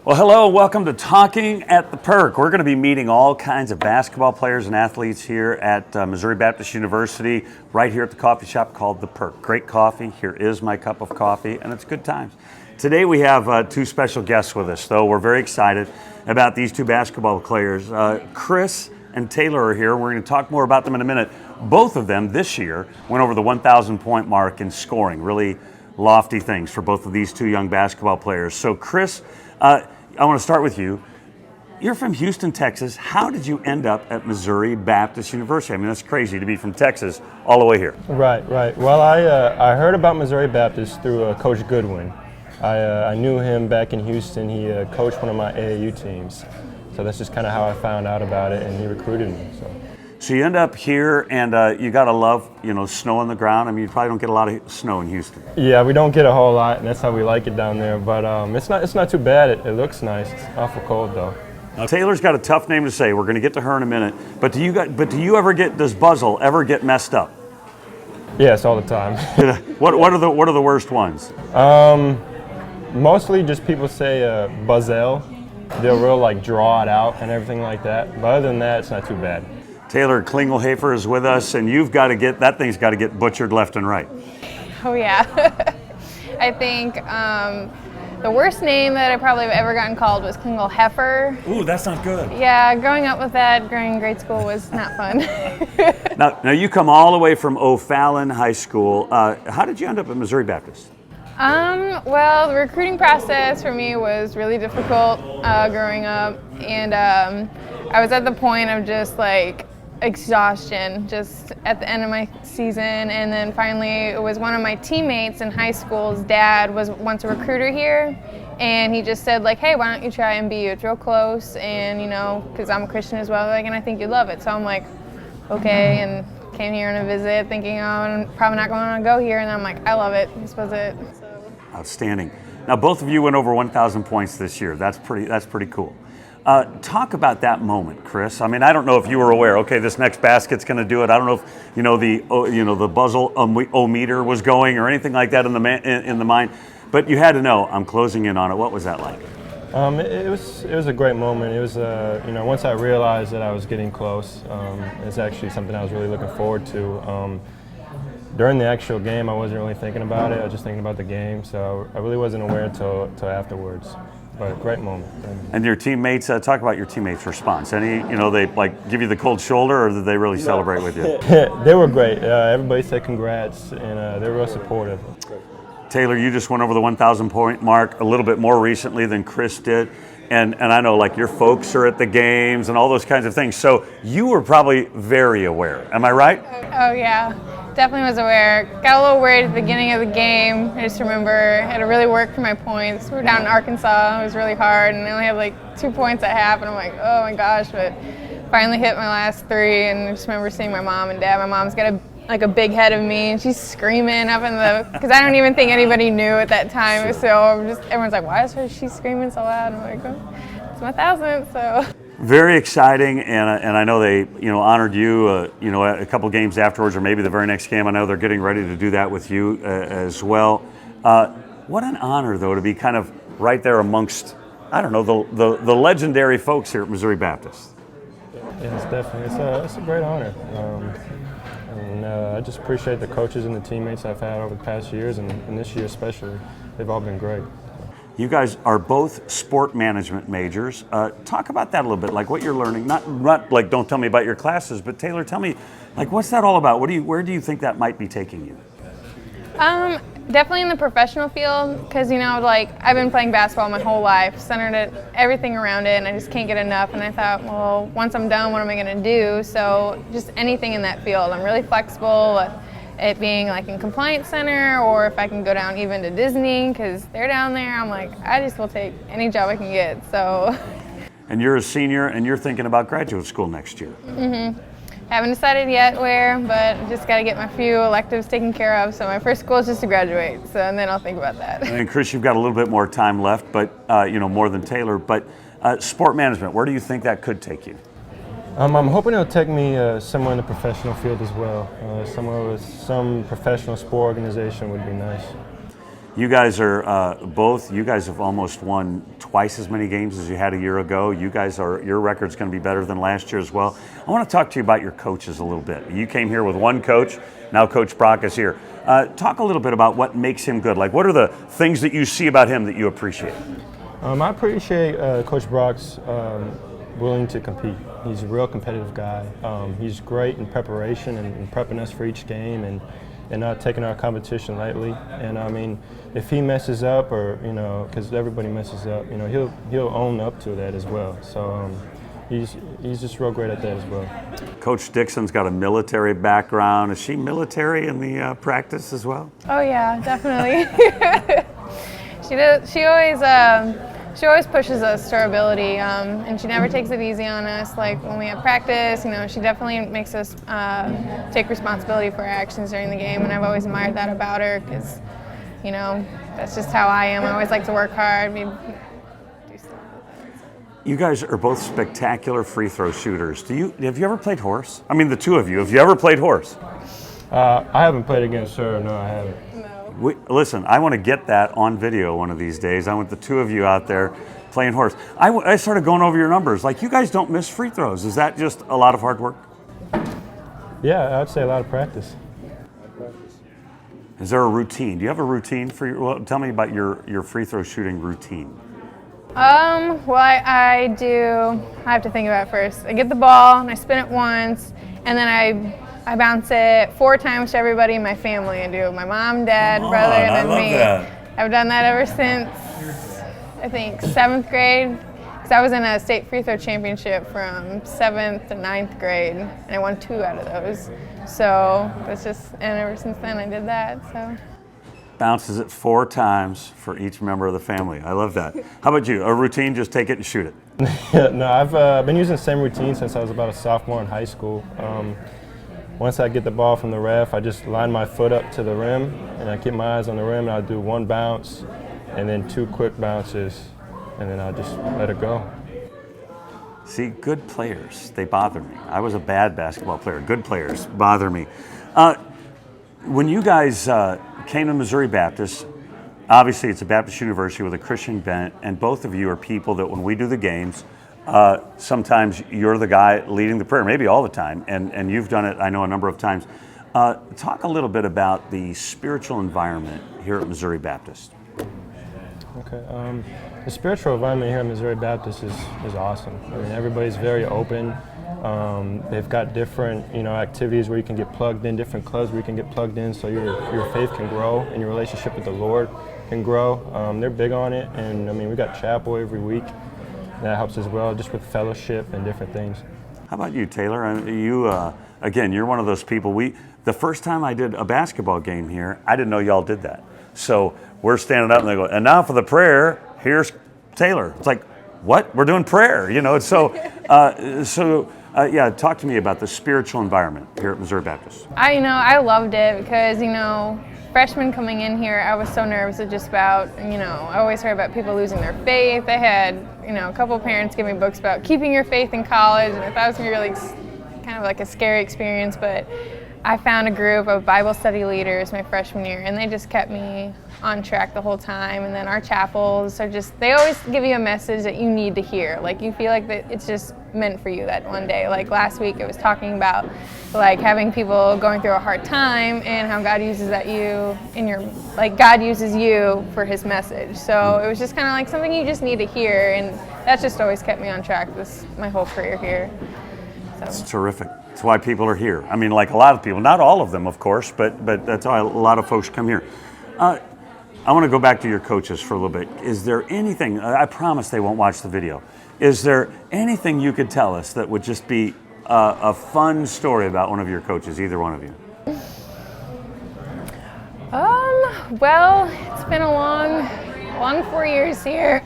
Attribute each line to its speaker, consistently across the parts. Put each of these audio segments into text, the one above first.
Speaker 1: Well, hello, welcome to Talking at the Perk. We're going to be meeting all kinds of basketball players and athletes here at Missouri Baptist University, right here at the coffee shop called The Perk. Great coffee. Here is my cup of coffee, and it's good times. Today we have two special guests with us, though. We're very excited about these two basketball players. Chris and Taylor are here. We're going to talk more about them in a minute. Both of them this year went over the 1,000 point mark in scoring. Really lofty things for both of these two young basketball players. So, Chris, I want to start with you. You're from Houston, Texas. How did you end up at Missouri Baptist University? I mean, that's crazy to be from Texas all the way here.
Speaker 2: Right. Well, I heard about Missouri Baptist through Coach Goodwin. I knew him back in Houston. He coached one of my AAU teams. So that's just kind of how I found out about it, and he recruited me.
Speaker 1: So you end up here, and you got to love, snow on the ground. I mean, you probably don't get a lot of snow in Houston.
Speaker 2: Yeah, we don't get a whole lot, and that's how we like it down there. But it's not too bad. It looks nice. It's awful cold though.
Speaker 1: Now, Taylor's got a tough name to say. We're going to get to her in a minute. But does Buzzel ever get messed up?
Speaker 2: Yes, all the time.
Speaker 1: What are the worst ones?
Speaker 2: Mostly just people say Buzzel. They'll real draw it out and everything like that. But other than that, it's not too bad.
Speaker 1: Taylor Klingelhoefer is with us, and that thing's got to get butchered left and right.
Speaker 3: Oh yeah. I think the worst name that I probably have ever gotten called was Klingelhoefer.
Speaker 1: Ooh, that's not good.
Speaker 3: Yeah, growing up with that during grade school was not fun.
Speaker 1: Now you come all the way from O'Fallon High School. How did you end up at Missouri Baptist?
Speaker 3: Well, the recruiting process for me was really difficult growing up, and I was at the point of just exhaustion just at the end of my season. And then finally it was one of my teammates in high school's dad was once a recruiter here, and he just said hey, why don't you try MBU? It's real close, and because I'm a Christian as well, and I think you'd love it. So I'm okay, and came here on a visit thinking, I'm probably not going to go here, and I'm I love it. This was it. So.
Speaker 1: Outstanding. Now both of you went over 1,000 points this year. That's pretty cool. Talk about that moment, Chris. I mean, I don't know if you were aware. Okay, this next basket's going to do it. I don't know if the Buzzel o-meter was going or anything like that in the mind, but you had to know. I'm closing in on it. What was that like?
Speaker 2: It was a great moment. It was once I realized that I was getting close, it's actually something I was really looking forward to. During the actual game, I wasn't really thinking about it. I was just thinking about the game, so I really wasn't aware until afterwards. But great moment.
Speaker 1: And your teammates, talk about your teammates' response. They give you the cold shoulder, or did they really celebrate with you?
Speaker 2: They were great. Everybody said congrats, and they were real supportive.
Speaker 1: Taylor, you just went over the 1,000 point mark a little bit more recently than Chris did. And I know your folks are at the games and all those kinds of things. So you were probably very aware. Am I right?
Speaker 3: Oh yeah. Definitely was aware. Got a little worried at the beginning of the game. I just remember I had to really work for my points. We were down in Arkansas. It was really hard, and I only had 2 points at half, and I'm oh my gosh, but finally hit my last three, and I just remember seeing my mom and dad. My mom's got a big head of me, and she's screaming up in because I don't even think anybody knew at that time. So everyone's why is she screaming so loud? I'm oh, it's my 1,000th, so.
Speaker 1: Very exciting, and I know they honored you a couple games afterwards, or maybe the very next game. I know they're getting ready to do that with you as well. What an honor, though, to be kind of right there amongst the legendary folks here at Missouri Baptist.
Speaker 2: Yes, definitely. It's a great honor. And I just appreciate the coaches and the teammates I've had over the past years, and this year especially. They've all been great.
Speaker 1: You guys are both sport management majors. Talk about that a little bit, what you're learning. Not don't tell me about your classes, but Taylor, tell me, what's that all about? Where do you think that might be taking you?
Speaker 3: Definitely in the professional field, because I've been playing basketball my whole life, centered everything around it, and I just can't get enough. And I thought, well, once I'm done, what am I going to do? So just anything in that field. I'm really flexible. It being in compliance center, or if I can go down even to Disney because they're down there, I'm I just will take any job I can get. So.
Speaker 1: And you're a senior, and you're thinking about graduate school next year.
Speaker 3: Mm-hmm. Haven't decided yet where, but just got to get my few electives taken care of. So my first goal is just to graduate. So and then I'll think about that.
Speaker 1: And Chris, you've got a little bit more time left, but more than Taylor. But sport management, where do you think that could take you?
Speaker 2: I'm hoping it'll take me somewhere in the professional field as well. Somewhere with some professional sport organization would be nice.
Speaker 1: You guys are both. You guys have almost won twice as many games as you had a year ago. Your record's going to be better than last year as well. I want to talk to you about your coaches a little bit. You came here with one coach. Now Coach Brock is here. Talk a little bit about what makes him good. Like, what are the things that you see about him that you appreciate?
Speaker 2: I appreciate Coach Brock's willing to compete. He's a real competitive guy. He's great in preparation and prepping us for each game and not taking our competition lightly. And I mean, if he messes up, or because everybody messes up, he'll own up to that as well. So he's just real great at that as well.
Speaker 1: Coach Dixon's got a military background. Is she military in the practice as well?
Speaker 3: Oh yeah, definitely. She does. She always pushes us to our ability, and she never takes it easy on us. Like when we have practice, she definitely makes us take responsibility for our actions during the game, and I've always admired that about her because, that's just how I am. I always like to work hard. Do stuff.
Speaker 1: You guys are both spectacular free throw shooters. Have you ever played horse? I mean, the two of you. Have you ever played horse?
Speaker 2: I haven't played against her. No, I haven't.
Speaker 1: Listen, I want to get that on video one of these days. I want the two of you out there playing horse. I started going over your numbers. Like, you guys don't miss free throws. Is that just a lot of hard work?
Speaker 2: Yeah, I'd say a lot of practice.
Speaker 1: Is there a routine? Do you have a routine for tell me about your free throw shooting routine.
Speaker 3: Well, I have to think about it first. I get the ball and I spin it once, and then I bounce it 4 times to everybody in my family. I do my mom, dad, brother, and then me. I've done that ever since, I think, 7th grade. Because I was in a state free throw championship from 7th to 9th grade, and I won 2 out of those. So and ever since then I did that. So.
Speaker 1: Bounces it 4 times for each member of the family. I love that. How about you? A routine, just take it and shoot it.
Speaker 2: No, I've been using the same routine since I was about a sophomore in high school. Once I get the ball from the ref, I just line my foot up to the rim, and I keep my eyes on the rim, and I'll do 1 bounce, and then 2 quick bounces, and then I'll just let it go.
Speaker 1: See, good players, they bother me. I was a bad basketball player. Good players bother me. When you guys came to Missouri Baptist, obviously it's a Baptist university with a Christian bent, and both of you are people that when we do the games, sometimes you're the guy leading the prayer, maybe all the time, and you've done it, I know, a number of times. Talk a little bit about the spiritual environment here at Missouri Baptist.
Speaker 2: Okay. The spiritual environment here at Missouri Baptist is awesome. I mean, everybody's very open. They've got different, activities where you can get plugged in, different clubs where you can get plugged in, so your faith can grow and your relationship with the Lord can grow. They're big on it, and I mean, we got chapel every week. That helps as well, just with fellowship and different things.
Speaker 1: How about you, Taylor? You, again, you're one of those people. The first time I did a basketball game here, I didn't know y'all did that. So we're standing up and they go, and now for the prayer, here's Taylor. It's like, what? We're doing prayer, yeah, talk to me about the spiritual environment here at Missouri Baptist.
Speaker 3: I loved it because, freshmen coming in here, I was so nervous just about, I always heard about people losing their faith. I had, a couple parents give me books about keeping your faith in college, and I thought it was going to be really kind of like a scary experience, but I found a group of Bible study leaders my freshman year, and they just kept me on track the whole time. And then our chapels are they always give you a message that you need to hear. Like, you feel like that it's just meant for you that one day. Like last week, it was talking about having people going through a hard time and how God uses God uses you for His message. So it was just kind of like something you just need to hear, and that's just always kept me on track my whole career here. So.
Speaker 1: It's terrific. That's why people are here. I mean, like a lot of people, not all of them, of course, but that's why a lot of folks come here. I want to go back to your coaches for a little bit. Is there anything, I promise they won't watch the video, is there anything you could tell us that would just be a fun story about one of your coaches, either one of you?
Speaker 3: Well, it's been a long 4 years here.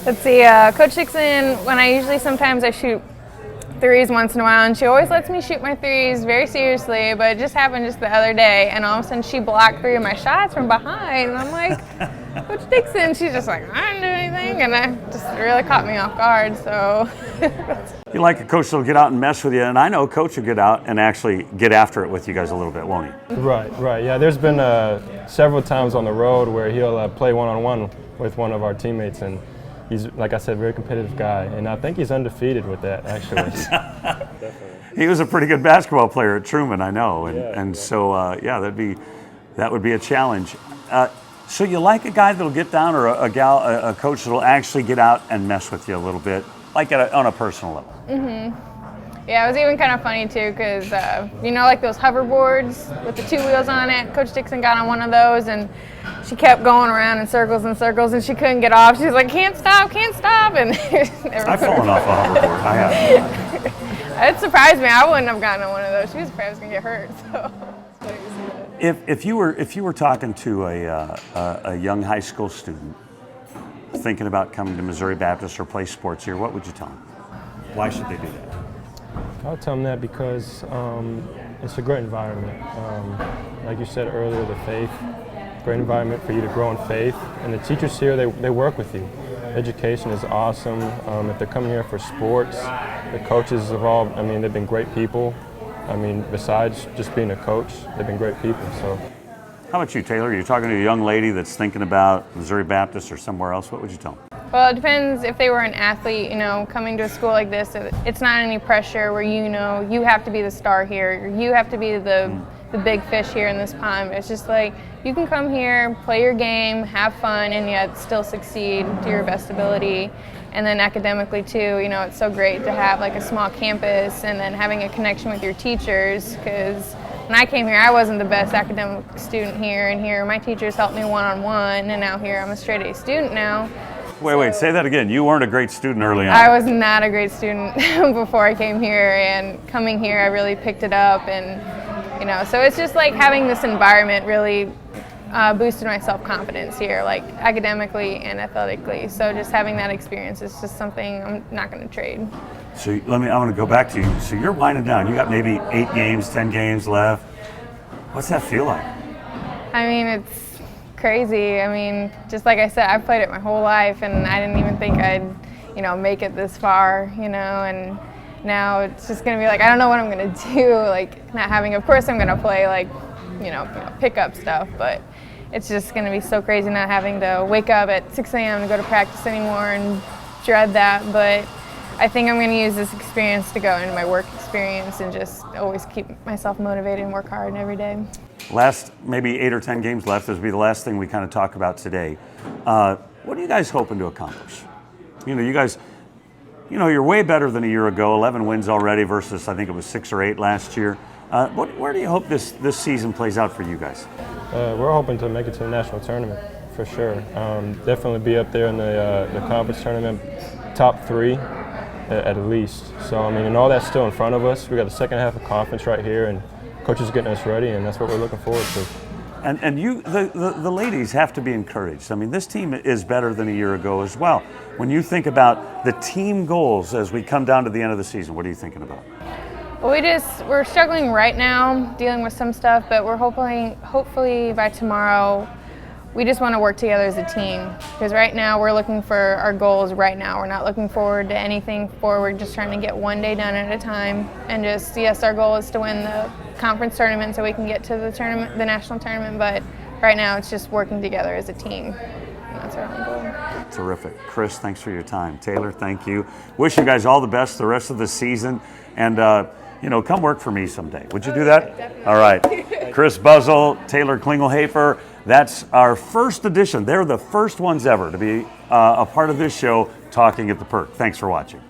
Speaker 3: Let's see, Coach Dixon, sometimes I shoot threes once in a while, and she always lets me shoot my threes very seriously, but it just happened just the other day, and all of a sudden she blocked 3 of my shots from behind, and I'm like, Coach Dixon, she's just like, I didn't do anything, and that just really caught me off guard, so.
Speaker 1: You like a coach that'll get out and mess with you, and I know Coach will get out and actually get after it with you guys a little bit, won't he?
Speaker 2: Right. Yeah, there's been several times on the road where he'll play one-on-one with one of our teammates, and he's, like I said, a very competitive guy, and I think he's undefeated with that, actually. Definitely.
Speaker 1: He was a pretty good basketball player at Truman, I know, and so that would be a challenge. So you like a guy that'll get down, or a coach that'll actually get out and mess with you a little bit, like on a personal level?
Speaker 3: Mm-hmm. Yeah, it was even kind of funny too, because like those hoverboards with the 2 wheels on it. Coach Dixon got on one of those, and she kept going around in circles and circles, and she couldn't get off. She was like, "Can't stop," and
Speaker 1: I've fallen off a hoverboard. I have.
Speaker 3: It surprised me. I wouldn't have gotten on one of those. She was afraid I was gonna get hurt. So.
Speaker 1: If you were talking to a young high school student thinking about coming to Missouri Baptist or play sports here, what would you tell them? Why should they do that?
Speaker 2: I'll tell them that because it's a great environment. Like you said earlier, the faith, great environment for you to grow in faith. And the teachers here, they work with you. Education is awesome. If they're coming here for sports, the coaches have all, they've been great people. Besides just being a coach, they've been great people. So,
Speaker 1: how about you, Taylor? You're talking to a young lady that's thinking about Missouri Baptist or somewhere else. What would you tell them?
Speaker 3: Well, it depends if they were an athlete, coming to a school like this. It's not any pressure where you have to be the star here. You have to be the big fish here in this pond. It's just like you can come here, play your game, have fun, and yet still succeed to your best ability. And then academically too, it's so great to have like a small campus and then having a connection with your teachers, because when I came here, I wasn't the best academic student here, and here my teachers helped me one-on-one, and now here I'm a straight A student now.
Speaker 1: Wait, say that again. You weren't a great student early on.
Speaker 3: I was not a great student before I came here, and coming here I really picked it up, and so it's just like having this environment really boosted my self-confidence here, like academically and athletically. So just having that experience is just something I'm not going to trade.
Speaker 1: So I want to go back to you. So you're winding down. You got maybe 8 games, 10 games left. What's that feel like?
Speaker 3: It's crazy. Just like I said, I've played it my whole life, and I didn't even think I'd, make it this far, and now it's just going to be like, I don't know what I'm going to do, like not having, of course I'm going to play like, pick up stuff, but it's just going to be so crazy not having to wake up at 6 a.m. to go to practice anymore and dread that. But I think I'm going to use this experience to go into my work experience and just always keep myself motivated and work hard every day.
Speaker 1: Last maybe 8 or 10 games left. This will be the last thing we kind of talk about today. What are you guys hoping to accomplish? You guys, you're way better than a year ago. 11 wins already versus I think it was 6 or 8 last year. Where do you hope this season plays out for you guys?
Speaker 2: We're hoping to make it to the national tournament for sure. Definitely be up there in the conference tournament, top 3 at least. So and all that's still in front of us. We got the second half of conference right here, and coaches getting us ready, and that's what we're looking forward to.
Speaker 1: And you, the ladies have to be encouraged. This team is better than a year ago as well. When you think about the team goals as we come down to the end of the season, what are you thinking about?
Speaker 3: Well, we're struggling right now, dealing with some stuff, but we're hopefully by tomorrow, we just want to work together as a team. Because right now we're looking for our goals right now. We're not looking forward to anything forward, just trying to get one day done at a time. And just, yes, our goal is to win the conference tournament so we can get to the national tournament, but right now it's just working together as a team. And that's our own goal.
Speaker 1: Terrific. Chris, thanks for your time. Taylor, thank you. Wish you guys all the best the rest of the season. And, come work for me someday. Would you do that?
Speaker 3: Definitely.
Speaker 1: All right. Chris Buzzel, Taylor Klingelhoefer. That's our first edition. They're the first ones ever to be a part of this show, Talking at the Perk. Thanks for watching.